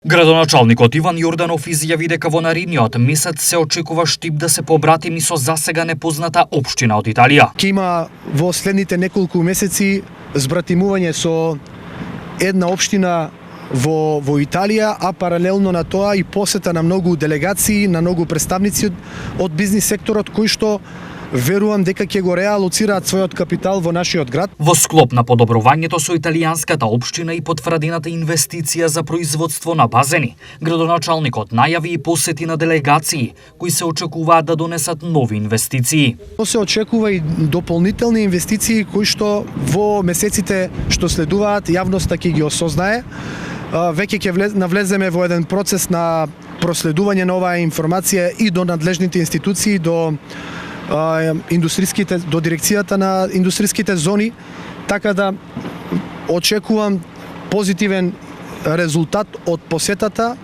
Градоначалникот Иван Јорданов изјави дека во наредниот месец се очекува Штип да се побратими со засега непозната општина од Италија. Ќе има во следните неколку месеци збратимување со една општина во Италија, а паралелно на тоа и посета на многу делегации, на многу представници од бизнис секторот кои што верувам дека ќе го реалоцираат својот капитал во нашиот град. Во склоп на подобрувањето со италијанската општина и потврдената инвестиција за производство на базени, градоначалникот најави и посети на делегации кои се очекуваат да донесат нови инвестиции. Се очекува и дополнителни инвестиции кои што во месеците што следуваат јавноста ќе ги осознае. Веќе ќе навлеземе во еден процес на проследување на оваа информација и до надлежните институции, до дирекцијата на индустријските зони, така да очекувам позитивен резултат од посетата.